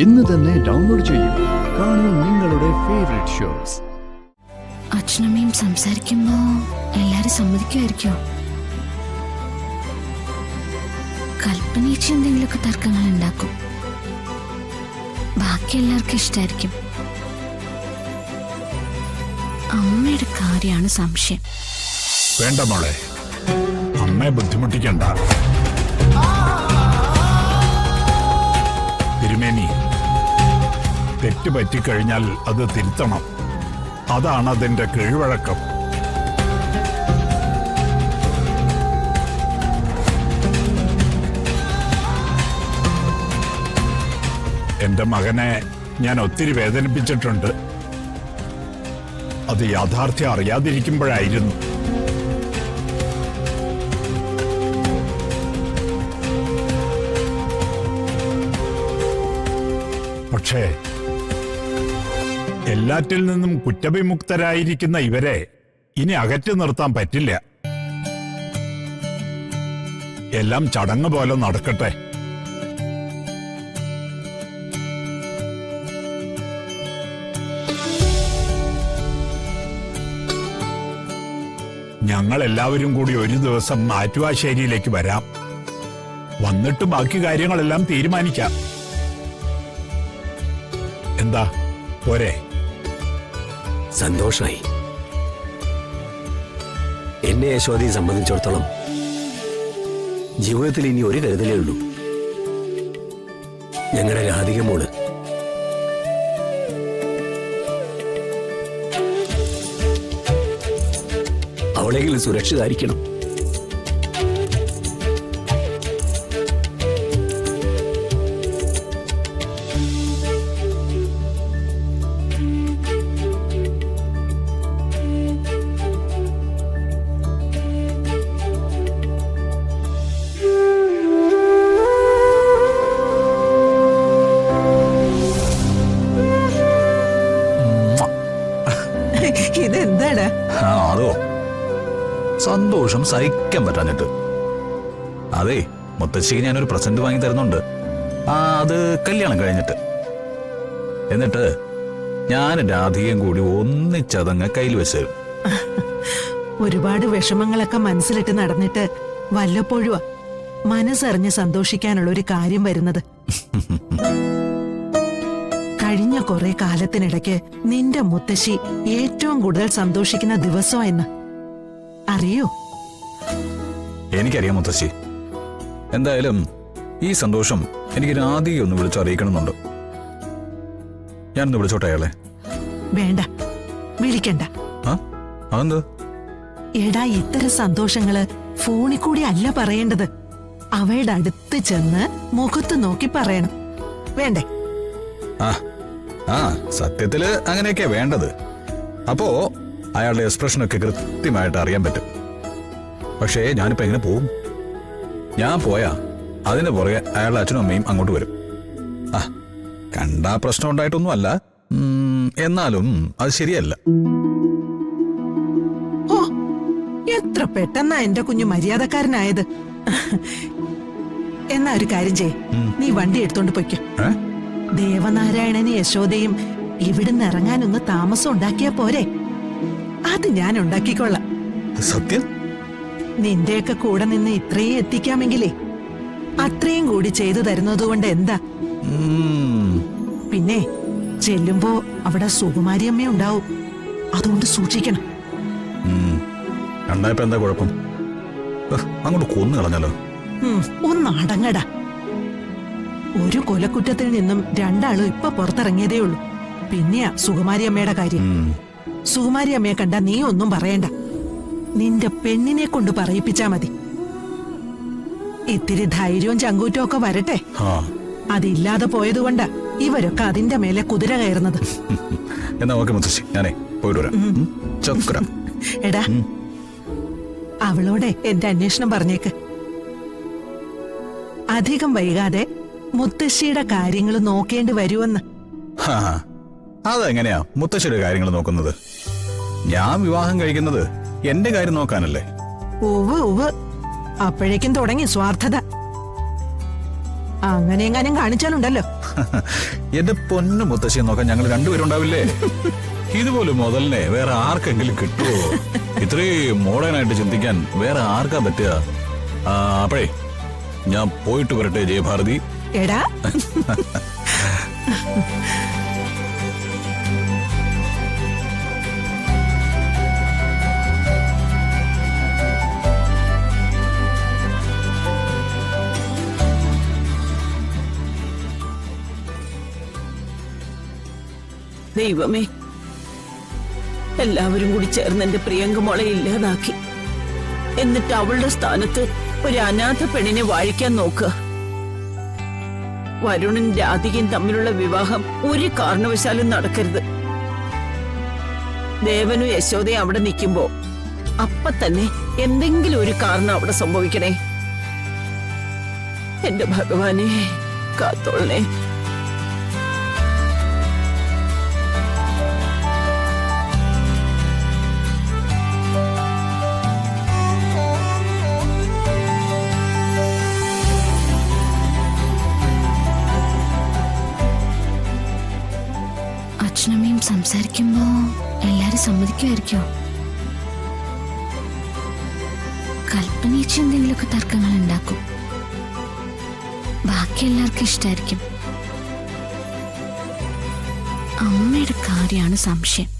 ഇന്ന് തന്നെ ഡൗൺലോഡ് ചെയ്യൂ. കാണൂ നിങ്ങളുടെ ഫേവറേറ്റ് ഷോസ്. അച്ഛനമ്മയും സംസാരിക്കുമ്പോ എല്ലാരും സമ്മതിക്കുമായിരിക്കോ? കൽപ്പനയിച്ച് എന്തെങ്കിലുമൊക്കെ തർക്കങ്ങൾ ഉണ്ടാക്കും. ബാക്കി എല്ലാവർക്കും ഇഷ്ടായിരിക്കും. അമ്മയുടെ കാര്യമാണ് സംശയം. വേണ്ട മോളെ, അമ്മയെ ബുദ്ധിമുട്ടിക്കണ്ട. തിരുമേനി, തെറ്റ് പറ്റിക്കഴിഞ്ഞാൽ അത് തിരുത്തണം. അതാണ് അതിന്റെ കീഴ്വഴക്കം. എന്റെ മകനെ ഞാൻ ഒത്തിരി വേദനിപ്പിച്ചിട്ടുണ്ട്. അത് യാഥാർത്ഥ്യം അറിയാതിരിക്കുമ്പോഴായിരുന്നു. പക്ഷേ എല്ലാറ്റിൽ നിന്നും കുറ്റവിമുക്തരായിരിക്കുന്ന ഇവരെ ഇനി അകറ്റി നിർത്താൻ പറ്റില്ല. എല്ലാം ചടങ്ങ് പോലെ നടക്കട്ടെ. ഞങ്ങൾ എല്ലാവരും കൂടി ഒരു ദിവസം ആറ്റുവാശ്ശേരിയിലേക്ക് വരാം. വന്നിട്ട് ബാക്കി കാര്യങ്ങളെല്ലാം തീരുമാനിക്കാം. എന്താ പോരെ? സന്തോഷമായി. എന്നെ യശോദയെ സംബന്ധിച്ചിടത്തോളം ജീവിതത്തിൽ ഇനി ഒരു കരുതലേ ഉള്ളൂ. ഞങ്ങളുടെ രാധിക മോള്. അവളെങ്കിലും സുരക്ഷിതായിരിക്കണം. ഇതെന്താടാ? അതോ സന്തോഷം സഹിക്കാൻ പറ്റാഞ്ഞിട്ട്. അതെ, മുത്തശ്ശിക്ക് ഞാനൊരു പ്രസന്റ് വാങ്ങി തരുന്നുണ്ട്. അത് കല്യാണം കഴിഞ്ഞിട്ട്. എന്നിട്ട് ഞാൻ രാധികയും കൂടി ഒന്നിച്ചതങ്ങ് കയ്യിൽ വെച്ച് തരും. ഒരുപാട് വിഷമങ്ങളൊക്കെ മനസ്സിലിട്ട് നടന്നിട്ട് വല്ലപ്പോഴും മനസ്സറിഞ്ഞ് സന്തോഷിക്കാനുള്ള ഒരു കാര്യം വരുന്നത്. കഴിഞ്ഞ കുറെ കാലത്തിനിടയ്ക്ക് നിന്റെ മുത്തശ്ശി ഏറ്റവും കൂടുതൽ സന്തോഷിക്കുന്ന ദിവസമെന്ന് അറിയോ? എനിക്കറിയാം മുത്തശ്ശി. എന്തായാലും ഈ സന്തോഷം എനിക്ക് രാധികയെ ഒന്ന് വിളിച്ചു അറിയിക്കണമെന്നുണ്ട്. ഞാനൊന്ന് വിളിച്ചോട്ടെ അയാളെ? വേണ്ട, വിളിക്കണ്ട. അതെന്ത്? എടാ, ഇത്തരം സന്തോഷങ്ങള് ഫോണിൽ കൂടി അല്ല പറയേണ്ടത്. അവയുടെ അടുത്ത് ചെന്ന് മുഖത്ത് നോക്കി പറയണം. വേണ്ടേ? സത്യത്തില് അങ്ങനെയൊക്കെയാ വേണ്ടത്. അപ്പോ അയാളുടെ എക്സ്പ്രഷനൊക്കെ കൃത്യമായിട്ട് അറിയാൻ പറ്റും. പക്ഷേ ഞാനിപ്പോ എങ്ങനെ പോവും? ഞാൻ പോയാ അതിന് പുറകെ അയാളുടെ അച്ഛനും അമ്മയും അങ്ങോട്ട് വരും. കണ്ടാ പ്രശ്നം ഉണ്ടായിട്ടൊന്നും അല്ല, എന്നാലും അത് ശരിയല്ല. ഓ, എത്ര പെട്ടെന്നാ എന്റെ കുഞ്ഞു മര്യാദക്കാരനായത്. എന്നാ ഒരു കാര്യം ചെയ്യ്, നീ വണ്ടി എടുത്തോണ്ട് പൊയ്ക്കോ. ദേവനാരായണന് യശോദയും ഇവിടുന്ന് ഇറങ്ങാനൊന്ന് താമസം ഉണ്ടാക്കിയാ പോരെ? അത് ഞാൻ ഉണ്ടാക്കിക്കൊള്ളാം. സത്യം? നിന്റെയൊക്കെ കൂടെ നിന്ന് ഇത്രയും എത്തിക്കാമെങ്കിലേ അത്രയും കൂടി ചെയ്തു തരുന്നതുകൊണ്ട് എന്താ? പിന്നെ ചെല്ലുമ്പോ അവിടെ സുകുമാരിയമ്മ ഉണ്ടാവും. അതുകൊണ്ട് സൂക്ഷിക്കണം. കണ്ടായപ്പോ എന്താ കുഴപ്പം? അങ്ങോട്ട് കൊന്നു കളഞ്ഞാലോ? ഒന്ന് അടങ്ങടാ. ഒരു കൊലക്കുറ്റത്തിൽ നിന്നും രണ്ടാളും ഇപ്പൊ പുറത്തിറങ്ങിയതേ ഉള്ളൂ. പിന്നെയാ സുകുമാരിയമ്മയുടെ കാര്യം. സുകുമാരിയമ്മയെ കണ്ട നീ ഒന്നും പറയണ്ട. നിന്റെ പെണ്ണിനെ കൊണ്ട് പറയിപ്പിച്ചാ മതി. ഇത്തിരി ധൈര്യവും ചങ്കൂറ്റവും ഒക്കെ വരട്ടെ. അതില്ലാതെ പോയതുകൊണ്ടാ ഇവരൊക്കെ അതിന്റെ മേലെ കുതിര കയറുന്നത്. എന്നാ ഓക്കെ മുത്തശ്ശി, ഞാനേ പോയിട്ട് വരാം. എടാ, അവളോടെ എന്റെ അന്വേഷണം പറഞ്ഞേക്ക്. അധികം വൈകാതെ മുത്തശ്ശിയുടെ കാര്യങ്ങൾ നോക്കേണ്ടി വരുമെന്ന്. അതെങ്ങനെയാ മുത്തശ്ശിയുടെ കാര്യങ്ങൾ നോക്കുന്നത്? ഞാൻ വിവാഹം കഴിക്കുന്നത് എന്റെ കാര്യം നോക്കാനല്ലേ? ഉവ്വ് അപ്പോഴേക്കും തുടങ്ങി സ്വാർത്ഥത. അങ്ങനെ എങ്ങാനും കാണിച്ചാലുണ്ടല്ലോ എന്റെ പൊന്നു മുത്തശ്ശിയെ നോക്കാൻ ഞങ്ങൾ രണ്ടുപേരും ഉണ്ടാവില്ലേ? ഇതുപോലെ മുതലിനെ വേറെ ആർക്കെങ്കിലും കിട്ടുമോ? ഇത്രയും മോഡേണായിട്ട് ചിന്തിക്കാൻ വേറെ ആർക്കാ പറ്റുക? അപ്പോഴേ ഞാൻ പോയിട്ട് വരട്ടെ ജയഭാരതി. എടാ ദൈവമേ, എല്ലാവരും കൂടി ചേർന്ന് എന്റെ പ്രിയങ്ക മോളെ ഇല്ലാതാക്കി. എന്നിട്ട് അവളുടെ സ്ഥാനത്ത് ഒരു അനാഥ പെണ്ണിനെ വാഴിക്കാൻ നോക്കുക. വരുണും രാധികയും തമ്മിലുള്ള വിവാഹം ഒരു കാരണവശാലും നടക്കരുത്. ദേവനും യശോദയും അവിടെ നിൽക്കുമ്പോ അപ്പൊ തന്നെ എന്തെങ്കിലും ഒരു കാരണം അവിടെ സംഭവിക്കണേ. എന്റെ ഭഗവാനെ കാത്തോളണേ. അച്ഛനമ്മയും സംസാരിക്കുമ്പോ എല്ലാരും സമ്മതിക്കുമായിരിക്കോ? കൽപ്പനേച്ചി എന്തെങ്കിലുമൊക്കെ തർക്കങ്ങൾ ഉണ്ടാക്കും. ബാക്കി എല്ലാവർക്കും ഇഷ്ടായിരിക്കും. അമ്മയുടെ കാര്യമാണ് സംശയം.